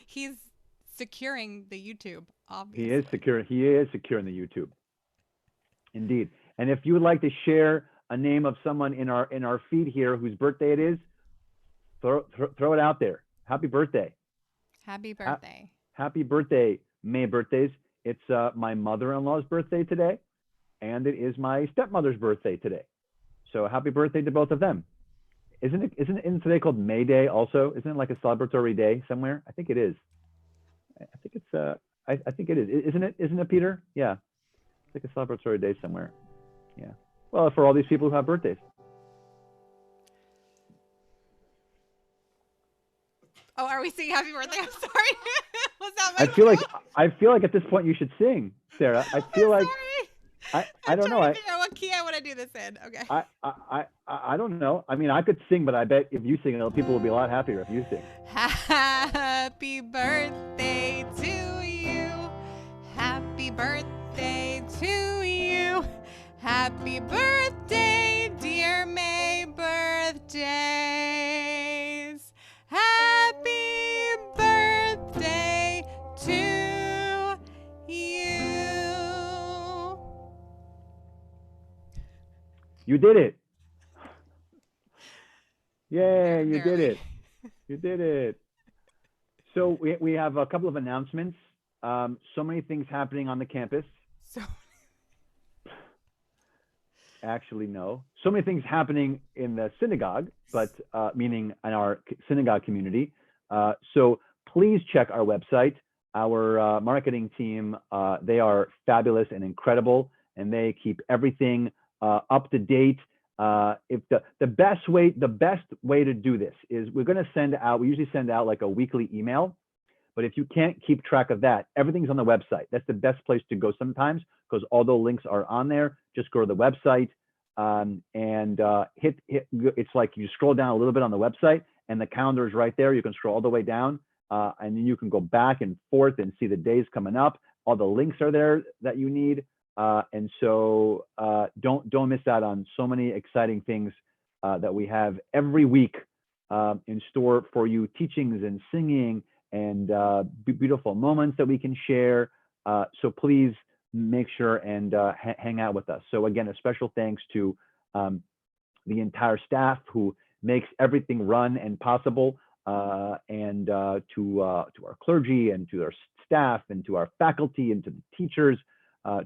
He's securing the YouTube, obviously. He is securing the YouTube. Indeed. And if you would like to share a name of someone in our feed here whose birthday it is, throw it out there. Happy birthday. Happy birthday. Happy birthday, May birthdays. It's my mother-in-law's birthday today, and it is my stepmother's birthday today. So happy birthday to both of them. Isn't today called May Day also? Isn't it like a celebratory day somewhere? I think it is. I think it's I think it is. Isn't it, Peter? Yeah. It's like a celebratory day somewhere. Yeah. Well, for all these people who have birthdays. Oh, are we singing happy birthday? I'm sorry. Was that my I feel like at this point you should sing, Sarah. I feel like sorry. I don't know. trying to figure out what key I want to do this in. Okay. I don't know. I mean, I could sing, but I bet if you sing, people will be a lot happier if you sing. Happy birthday to you. Happy birthday to you. Happy birthday, dear May birthdays. Happy birthday to you. You did it. Yay, you did Barely. it. You did it. So we have a couple of announcements. So many things happening on the campus. So Actually, no. So many things happening in the synagogue, but meaning in our synagogue community. So please check our website. Our marketing team, they are fabulous and incredible, and they keep everything up to date. If the best way to do this is we usually send out like a weekly email. But if you can't keep track of that, everything's on the website. That's the best place to go sometimes, because all the links are on there. Just go to the website and hit. It's like you scroll down a little bit on the website, and the calendar is right there. You can scroll all the way down, and then you can go back and forth and see the days coming up. All the links are there that you need, and so don't miss out on so many exciting things that we have every week in store for you. Teachings and singing and beautiful moments that we can share. So please make sure and hang out with us. So again, a special thanks to the entire staff who makes everything run and possible, and to our clergy and to our staff and to our faculty and to the teachers,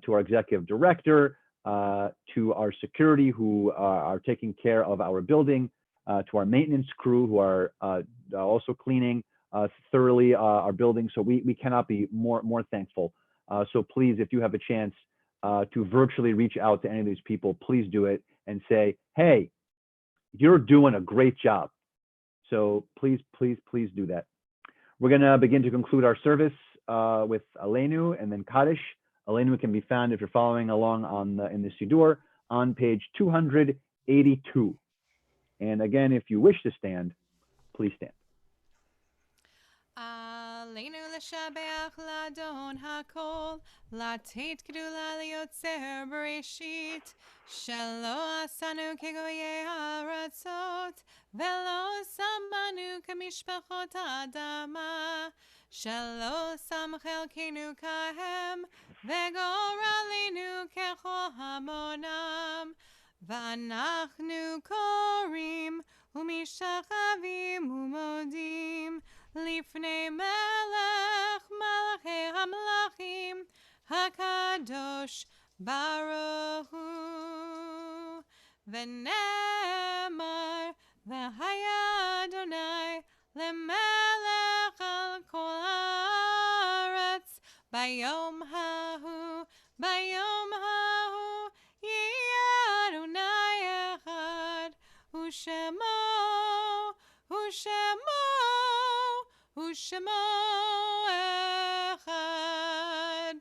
to our executive director, to our security who are taking care of our building, to our maintenance crew who are also cleaning thoroughly our building. So we cannot be more thankful. So please, if you have a chance to virtually reach out to any of these people, please do it and say, hey, you're doing a great job. So please do that. We're going to begin to conclude our service with Aleinu and then Kaddish. Aleinu can be found, if you're following along in the Siddur, on page 282. And again, if you wish to stand, please stand. עלינו לשבח לאדון הכל, לתת גדולה ליוצר בראשית, שלא עשנו כגויי הארצות, ולא שמנו כמשפחות האדמה, שלא שם חלקנו כהם, וגורלנו ככל המונם, ואנחנו קוראים ומשתחווים ומודים, לפני מלך מלכי המלכים, הקדוש ברוך הוא. ונאמר, והיה אדוני למלך על כל הארץ, ביום ההוא, ביום ההוא, יהיה אדוני אחד, ושמו, ושמו, ושמו אחד.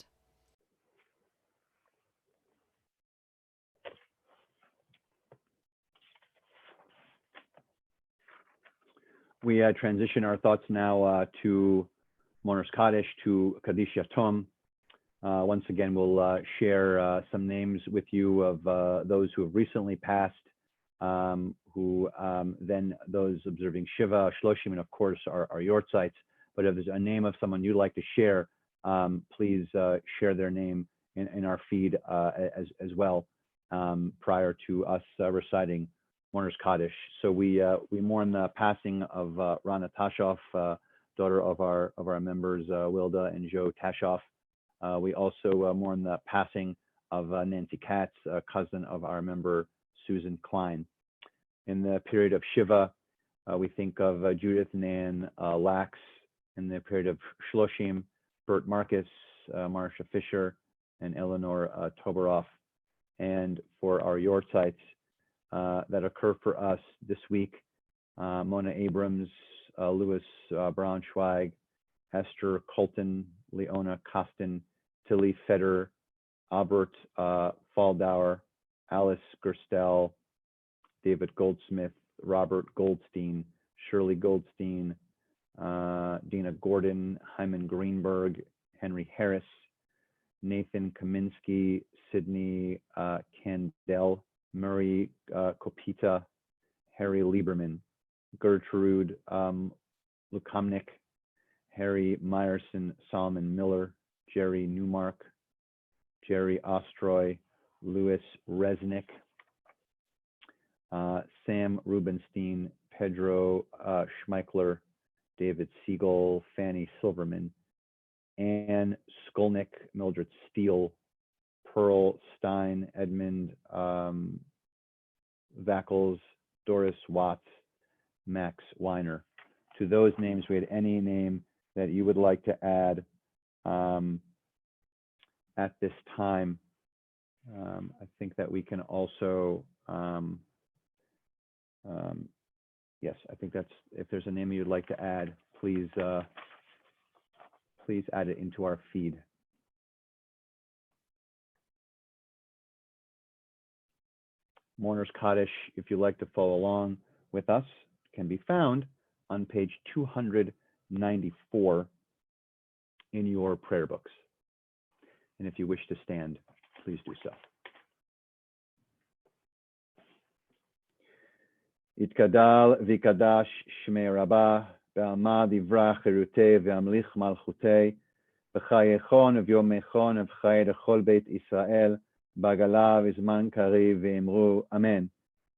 We transition our thoughts now to Monos Kaddish, to Kaddish Yatom. Once again, we'll share some names with you of those who have recently passed, who then those observing Shiva, Shloshim, and of course our Yortzites. But if there's a name of someone you'd like to share, please share their name in our feed as well, prior to us reciting Mourner's Kaddish. So we mourn the passing of Rana Tashoff, daughter of our members Wilda and Joe Tashoff. We also mourn the passing of Nancy Katz, a cousin of our member Susan Klein. In the period of Shiva, we think of Judith Nan Lax. In the period of Shloshim, Bert Marcus, Marcia Fisher, and Eleanor Toberoff. And for our Yortzites that occur for us this week, Mona Abrams, Louis Braunschweig, Esther Colton, Leona Costin, Tilly Feder, Albert Faldauer, Alice Gerstel, David Goldsmith, Robert Goldstein, Shirley Goldstein, Dina Gordon, Hyman Greenberg, Henry Harris, Nathan Kaminsky, Sidney Candell, Murray Kopita, Harry Lieberman, Gertrude Lukamnik, Harry Meyerson, Solomon Miller, Jerry Newmark, Jerry Ostroy, Louis Resnick, Sam Rubenstein, Pedro Schmeichler, David Siegel, Fanny Silverman, Anne Skolnick, Mildred Steele, Pearl Stein, Edmund Vackles, Doris Watts, Max Weiner. To those names, we had any name that you would like to add at this time. I think that we can also, yes, I think that's, if there's a name you'd like to add, please, please add it into our feed. Mourner's Kaddish, if you'd like to follow along with us, can be found on page 294 in your prayer books. And if you wish to stand, please do so. Itkadal v'kadash shmei rabbah, ve'amad ivra cherutei ve'amlich malchutei, v'chayechon v'yomechon v'chay lechol beit Israel, בעגלה וזמן קריב ואמרו אמן.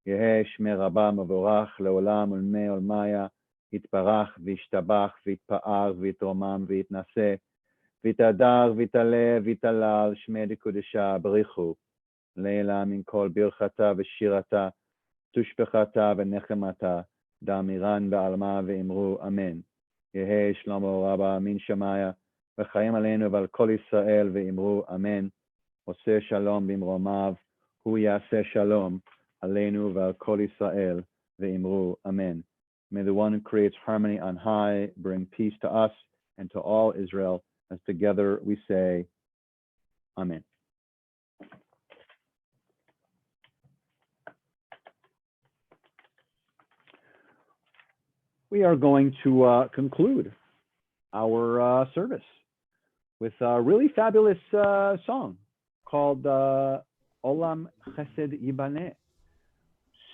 יהא שמי רבה מבורך לעולם ולמי עולמיה, יתברך וישתבח ויתפאר ויתרומם ויתנשא, ויתהדר ויתעלה ויתהלל שמי דקודשה בריחו, לילה מן כל ברכתה ושירתה, תושבחתה ונחמתה, דאמירן בעלמה ואמרו אמן. יהא שלמה רבה מן שמיה, וחיים עלינו ועל כל ישראל ואמרו אמן. עושה שלום במרומיו, הוא יעשה שלום עלינו ועל כל ישראל, ואמרו אמן. May the one who creates harmony on high bring peace to us and to all Israel, as together we say, Amen. We are going to conclude our service with a really fabulous song called Olam Chesed Yibaneh.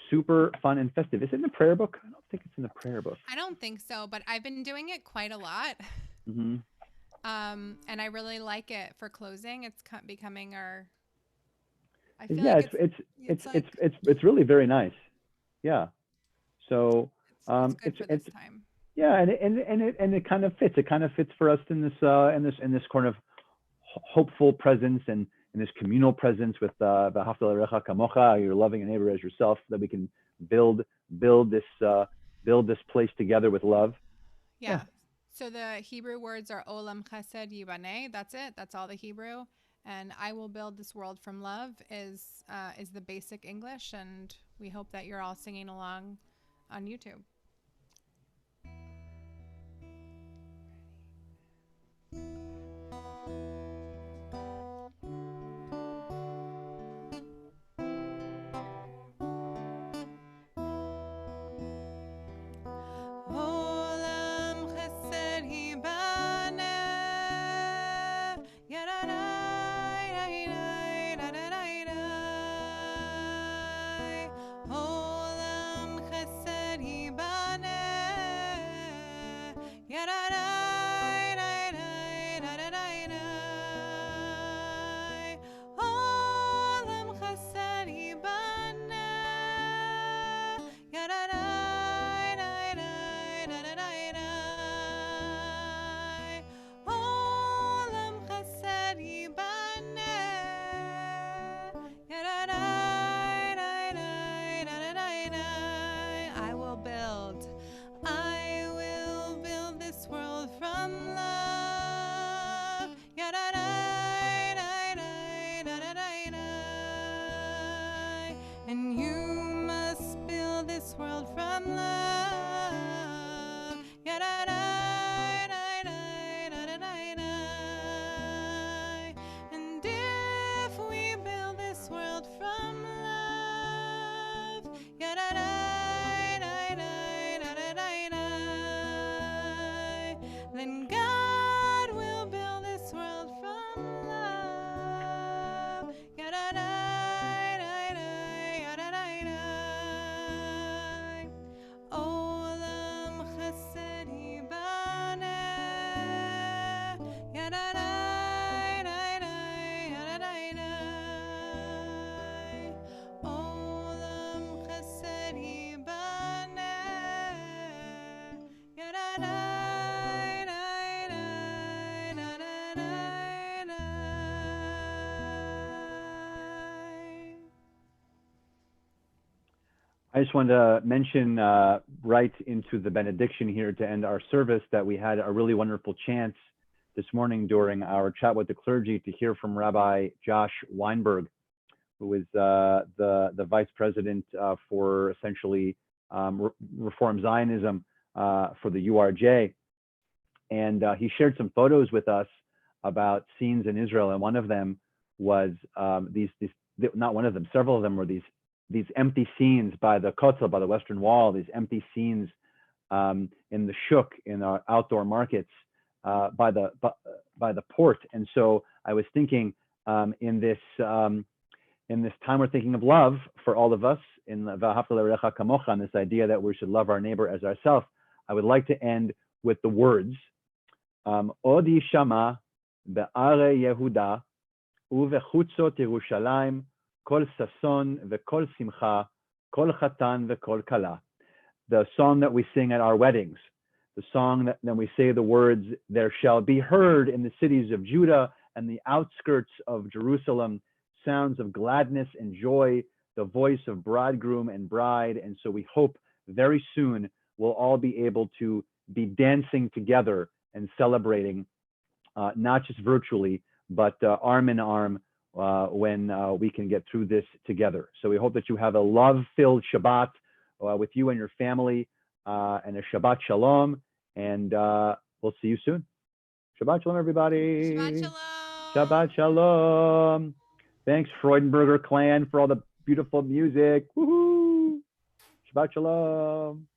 Super fun and festive. Is it in the prayer book? I don't think it's in the prayer book. I don't think so, but I've been doing it quite a lot. Mm-hmm. And I really like it for closing. It's becoming our. I feel like it's really very nice. Yeah. So it's good for this time. Yeah, and it kind of fits. It kind of fits for us in this kind of hopeful presence and in this communal presence with v'ahavta l'recha kamocha, you're loving a neighbor as yourself, that we can build this place together with love. Yeah. So the Hebrew words are Olam Chesed Yibaneh. That's it. That's all the Hebrew. And I will build this world from love is the basic English, and we hope that you're all singing along on YouTube. And you must build this world from love. And if we build this world I just wanted to mention right into the benediction here to end our service that we had a really wonderful chance this morning during our chat with the clergy to hear from Rabbi Josh Weinberg, who is the vice president for essentially Reform Zionism for the URJ. And he shared some photos with us about scenes in Israel. And one of them was not one of them, several of them were these empty scenes by the Kotel, by the Western Wall, these empty scenes in the Shuk, in our outdoor markets, by the port. And so I was thinking in this time we're thinking of love for all of us, in the V'ahavta l'orecha kamocha, and this idea that we should love our neighbor as ourselves. I would like to end with the words, Od yishama be'are Yehuda uvechutzot Yerushalayim kol sason ve'kol simcha kol chatan ve'kol kala. The song that we sing at our weddings, the song that then we say the words, there shall be heard in the cities of Judah and the outskirts of Jerusalem sounds of gladness and joy, the voice of bridegroom and bride. And so we hope very soon we'll all be able to be dancing together and celebrating, not just virtually, but arm in arm when we can get through this together. So we hope that you have a love-filled Shabbat with you and your family, and a Shabbat Shalom, and we'll see you soon. Shabbat Shalom, everybody. Shabbat shalom. Shabbat Shalom. Thanks, Freudenberger clan, for all the beautiful music. Woohoo! Shabbat Shalom.